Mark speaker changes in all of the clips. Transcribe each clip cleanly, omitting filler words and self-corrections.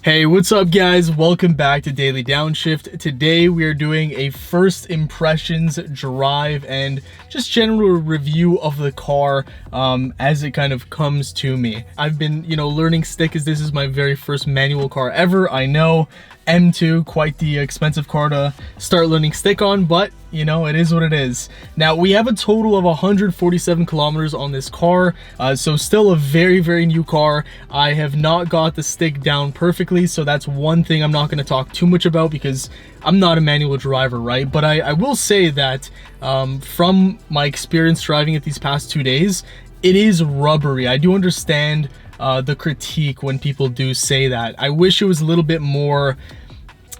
Speaker 1: Hey, what's up guys? Welcome back to Daily Downshift. Today we are doing a first impressions drive and just general review of the car as it kind of comes to me. I've been, learning stick as this is my very first manual car ever. I know, M2, quite the expensive car to start learning stick on, but it is what it is. Now we have a total of 147 kilometers on this car, so still a very new car. I have not got the stick down perfectly, so that's one thing I'm not going to talk too much about because I'm not a manual driver, right? But I will say that from my experience driving it these past 2 days, it is rubbery. I do understand the critique when people do say that. I wish it was a little bit more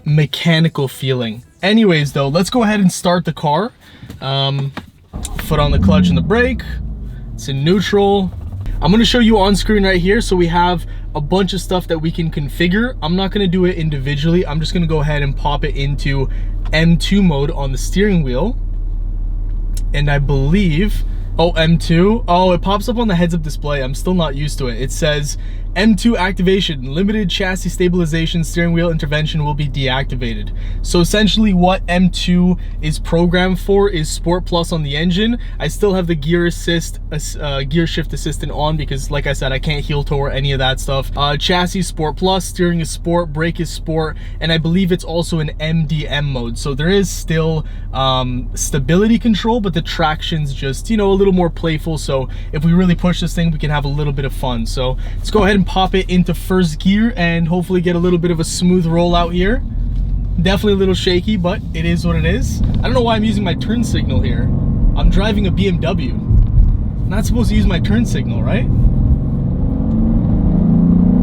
Speaker 1: mechanical feeling. Anyways though, let's go ahead and start the car. Foot on the clutch and the brake. It's in neutral. I'm going to show you on screen right here. So we have a bunch of stuff that we can configure. I'm not going to do it individually. I'm just going to go ahead and pop it into M2 mode on the steering wheel. And I believe, M2. Oh, it pops up on the heads-up display. I'm still not used to it. It says M2 activation, limited chassis stabilization, steering wheel intervention will be deactivated. So essentially what M2 is programmed for is Sport Plus on the engine. I still have the gear assist, gear shift assistant on because like I said, I can't heel toe or any of that stuff. Chassis Sport Plus, steering is Sport, brake is Sport, and I believe it's also in MDM mode. So there is still stability control, but the traction's just, a little more playful. So if we really push this thing, we can have a little bit of fun. So let's go ahead and pop it into first gear and hopefully get a little bit of a smooth roll out here. Definitely a little shaky, but it is what it is. I don't know why I'm using my turn signal here. I'm driving a BMW. I'm not supposed to use my turn signal, right? You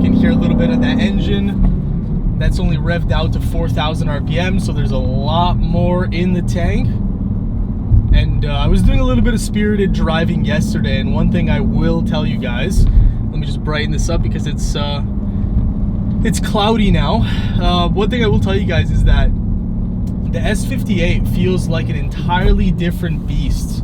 Speaker 1: can hear a little bit of that engine. That's only revved out to 4,000 RPM, so there's a lot more in the tank. And I was doing a little bit of spirited driving yesterday, and one thing I will tell you guys, let me just brighten this up because it's cloudy now. One thing I will tell you guys is that the S58 feels like an entirely different beast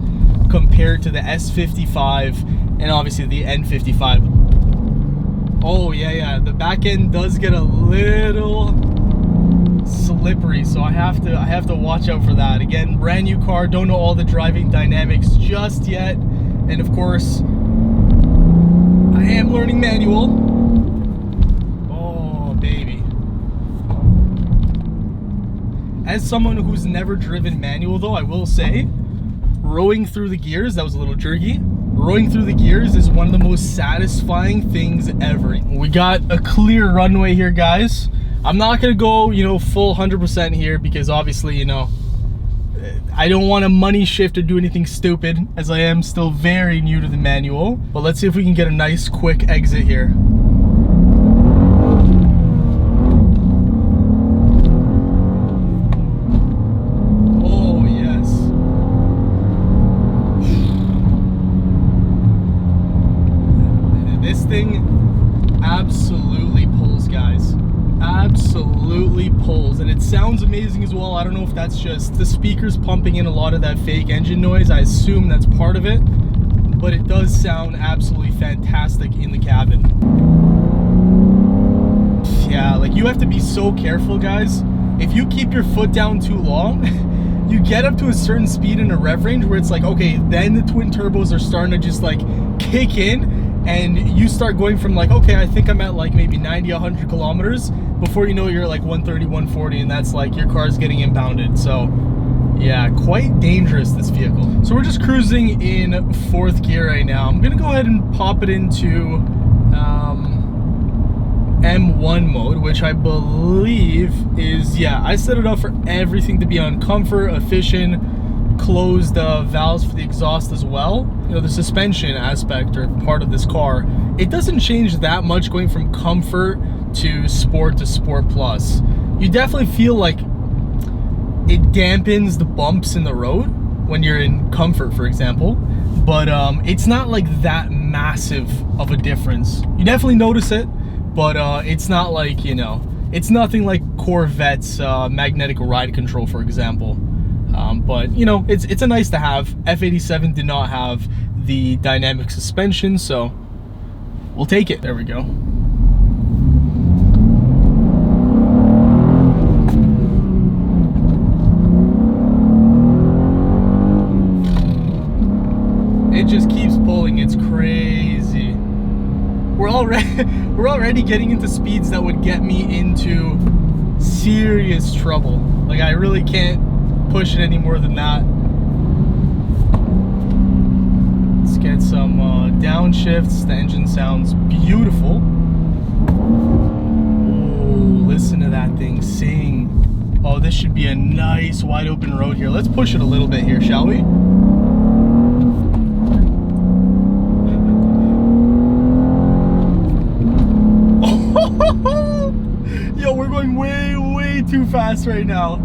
Speaker 1: compared to the S55 and obviously the N55. Oh yeah, the back end does get a little slippery, so I have to watch out for that. Again, brand new car, don't know all the driving dynamics just yet, and of course I am learning manual. Oh baby. As someone who's never driven manual though, I will say rowing through the gears, that was a little jerky. Rowing through the gears is one of the most satisfying things ever. We got a clear runway here, guys. I'm not gonna go, full 100% here because obviously, I don't want to money shift or do anything stupid as I am still very new to the manual. But let's see if we can get a nice quick exit here. Oh yes. This thing absolutely pulls, guys. Absolutely pulls, and it sounds amazing as well. I don't know if that's just the speakers pumping in a lot of that fake engine noise. I assume that's part of it, but it does sound absolutely fantastic in the cabin. Yeah, like you have to be so careful, guys. If you keep your foot down too long, you get up to a certain speed in a rev range where it's like, okay, then the twin turbos are starting to just like kick in, and you start going from like, okay, I think I'm at like maybe 90, 100 kilometers. Before you know it, you're at like 130, 140, and that's like your car's getting impounded. So yeah, quite dangerous, this vehicle. So we're just cruising in fourth gear right now. I'm gonna go ahead and pop it into M1 mode, which I believe is, yeah, I set it up for everything to be on comfort, efficient, closed valves for the exhaust as well. The suspension aspect or part of this car, it doesn't change that much going from comfort to Sport Plus. You definitely feel like it dampens the bumps in the road when you're in comfort, for example, but it's not like that massive of a difference. You definitely notice it, but it's not like, it's nothing like Corvette's magnetic ride control, for example. But it's a nice to have. F87 did not have the dynamic suspension, so we'll take it. There we go. it just keeps pulling. It's crazy. We're already getting into speeds that would get me into serious trouble. Like, I really can't push it any more than that. Let's get some downshifts. The engine sounds beautiful. Oh, listen to that thing sing. Oh, this should be a nice wide open road here. Let's push it a little bit here, shall we? Yo, we're going way too fast right now.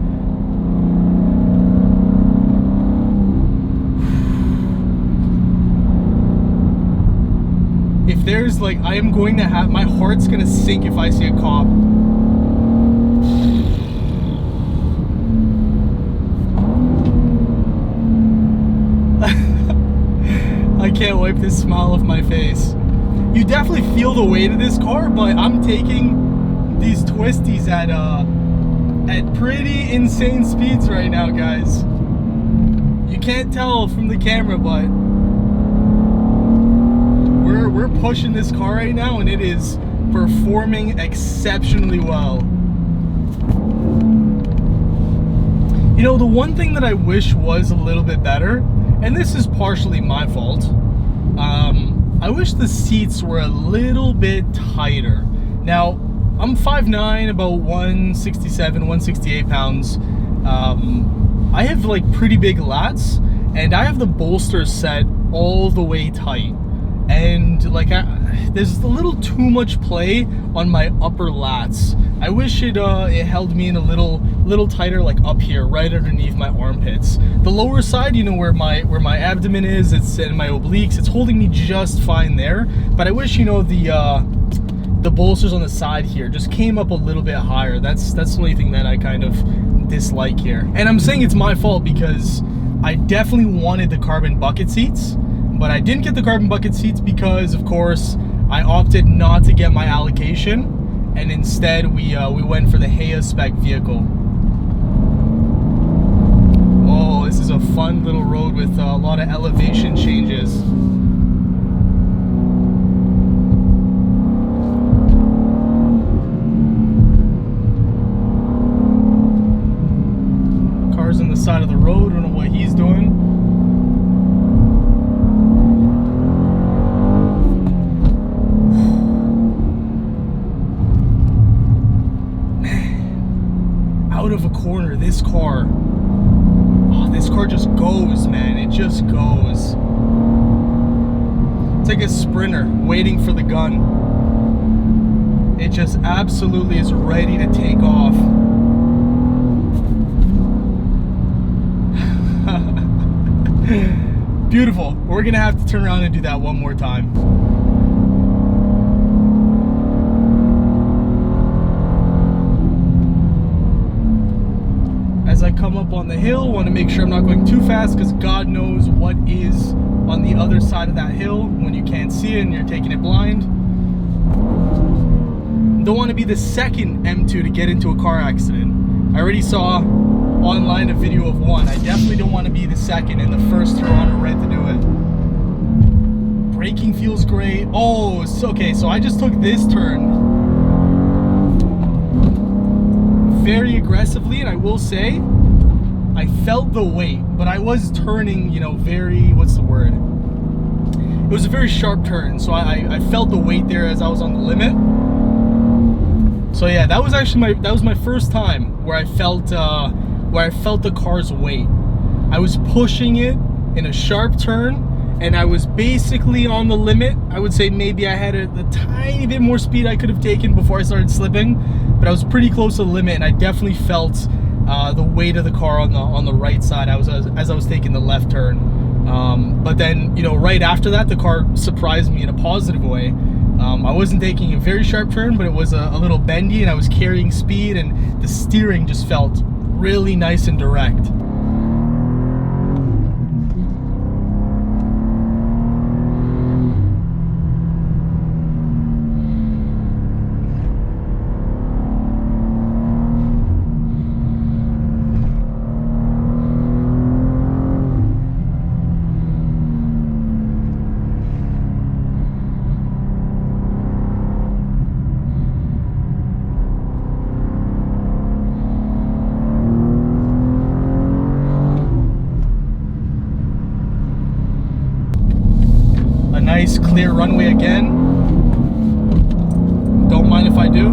Speaker 1: If there's like, I am going to have, my heart's gonna sink if I see a cop. I can't wipe this smile off my face. You definitely feel the weight of this car, but I'm taking these twisties at pretty insane speeds right now, guys. You can't tell from the camera, but we're pushing this car right now, and it is performing exceptionally well. You know, the one thing that I wish was a little bit better, and this is partially my fault, I wish the seats were a little bit tighter. Now, I'm 5'9", about 167, 168 pounds. I have like pretty big lats, and I have the bolster set all the way tight. And like, there's a little too much play on my upper lats. I wish it held me in a little tighter, like up here, right underneath my armpits. The lower side, you know, where my abdomen is, it's in my obliques, it's holding me just fine there. But I wish, you know, the bolsters on the side here just came up a little bit higher. That's the only thing that I kind of dislike here. And I'm saying it's my fault because I definitely wanted the carbon bucket seats, but I didn't get the carbon bucket seats because, of course, I opted not to get my allocation, and instead we went for the Heya spec vehicle. Oh, this is a fun little road with a lot of elevation changes. Cars on the side of the road, I don't know what he's doing. Out of a corner, this car just goes, man. It just goes. It's like a sprinter waiting for the gun. It just absolutely is ready to take off. Beautiful. We're gonna have to turn around and do that one more time. As I come up on the hill, want to make sure I'm not going too fast, because God knows what is on the other side of that hill when you can't see it and you're taking it blind. Don't want to be the second M2 to get into a car accident. I already saw online a video of one. I definitely don't want to be the second and the first Toronto red to do it. Braking feels great. Oh, okay, so I just took this turn very aggressively, and I will say I felt the weight, but I was turning, you know, very, what's the word? It was a very sharp turn, so I felt the weight there as I was on the limit. So yeah, that was actually my first time where I felt the car's weight. I was pushing it in a sharp turn, and I was basically on the limit. I would say maybe I had a tiny bit more speed I could have taken before I started slipping, but I was pretty close to the limit, and I definitely felt the weight of the car on the right side as I was taking the left turn. But then, you know, right after that, the car surprised me in a positive way. I wasn't taking a very sharp turn, but it was a little bendy, and I was carrying speed, and the steering just felt really nice and direct. nice clear runway again. Don't mind if I do.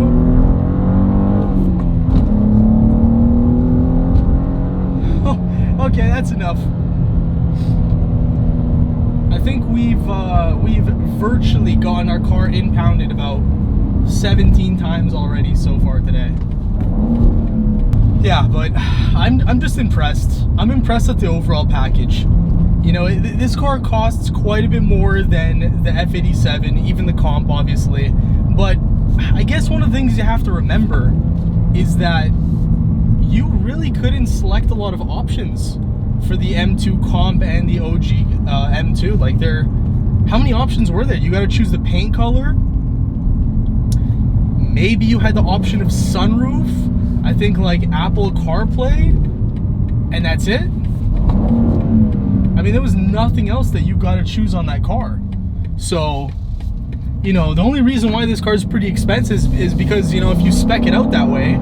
Speaker 1: Oh, okay, that's enough. I think we've virtually gotten our car impounded about 17 times already so far today. Yeah, but I'm just impressed. I'm impressed at the overall package. You know, this car costs quite a bit more than the F87, even the comp, obviously. But I guess one of the things you have to remember is that you really couldn't select a lot of options for the M2 comp and the OG M2. Like, how many options were there? You got to choose the paint color. Maybe you had the option of sunroof. I think like Apple CarPlay, and that's it. I mean, there was nothing else that you got to choose on that car. So, you know, the only reason why this car is pretty expensive is because, you know, if you spec it out that way,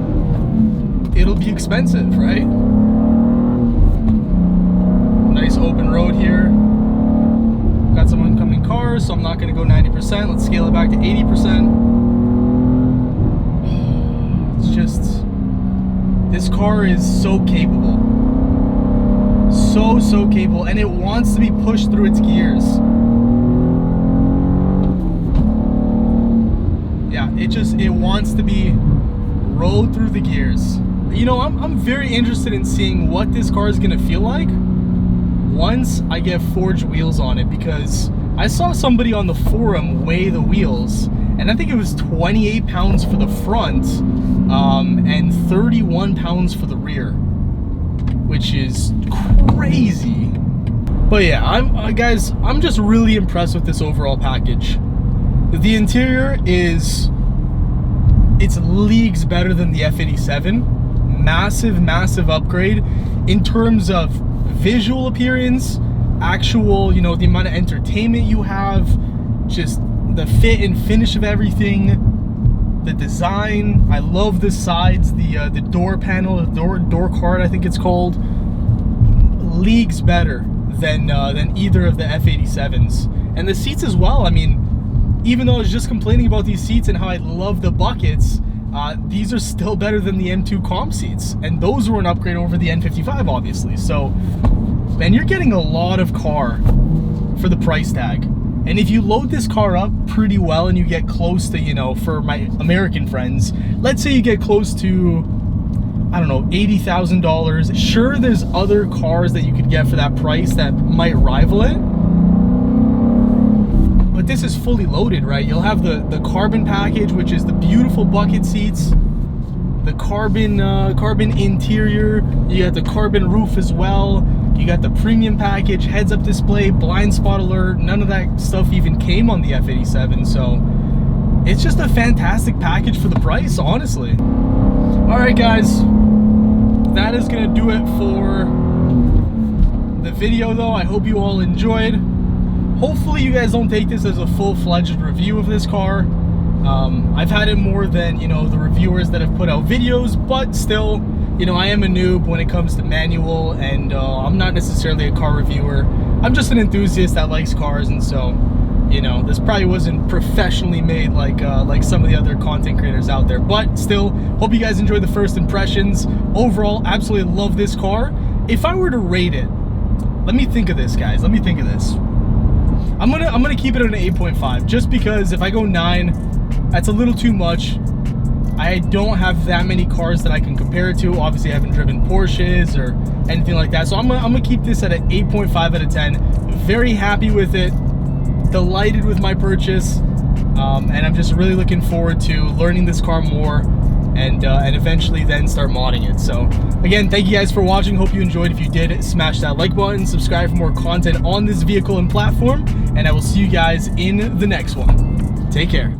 Speaker 1: it'll be expensive, right? Nice open road here. Got some oncoming cars, so I'm not going to go 90%. Let's scale it back to 80%. It's just, this car is so capable. So capable, and it wants to be pushed through its gears. Yeah, it wants to be rolled through the gears. You know, I'm very interested in seeing what this car is gonna feel like once I get forged wheels on it, because I saw somebody on the forum weigh the wheels, and I think it was 28 pounds for the front and 31 pounds for the rear, which is crazy. But yeah, guys, I'm just really impressed with this overall package. The interior it's leagues better than the F87. Massive upgrade in terms of visual appearance, actual, you know, the amount of entertainment you have, just the fit and finish of everything, the design. I love the sides, the door panel, the door card, I think it's called. Leagues better than either of the F87s. And the seats as well. I mean, even though I was just complaining about these seats and how I love the buckets, these are still better than the M2 comp seats, and those were an upgrade over the N55, obviously. So, man, you're getting a lot of car for the price tag. And if you load this car up pretty well and you get close to, you know, for my American friends, let's say you get close to, I don't know, $80,000. Sure, there's other cars that you could get for that price that might rival it, but this is fully loaded, right? You'll have the carbon package, which is the beautiful bucket seats, the carbon interior. You got the carbon roof as well. You got the premium package, heads-up display, blind spot alert. None of that stuff even came on the F87, so it's just a fantastic package for the price, honestly. All right, guys, that is gonna do it for the video, though. I hope you all enjoyed. Hopefully you guys don't take this as a full-fledged review of this car. I've had it more than, you know, the reviewers that have put out videos, but still, you know, I am a noob when it comes to manual, and I'm not necessarily a car reviewer. I'm just an enthusiast that likes cars, and so, you know, this probably wasn't professionally made like some of the other content creators out there, but still, hope you guys enjoyed the first impressions. Overall, absolutely love this car. If I were to rate it, let me think of this, guys. Let me think of this. I'm gonna keep it at an 8.5, just because if I go 9, that's a little too much. I don't have that many cars that I can compare it to. Obviously, I haven't driven Porsches or anything like that, so I'm gonna keep this at an 8.5 out of 10. Very happy with it, delighted with my purchase, and I'm just really looking forward to learning this car more and eventually then start modding it. So again, thank you guys for watching. Hope you enjoyed. If you did, smash that like button, subscribe for more content on this vehicle and platform, and I will see you guys in the next one. Take care.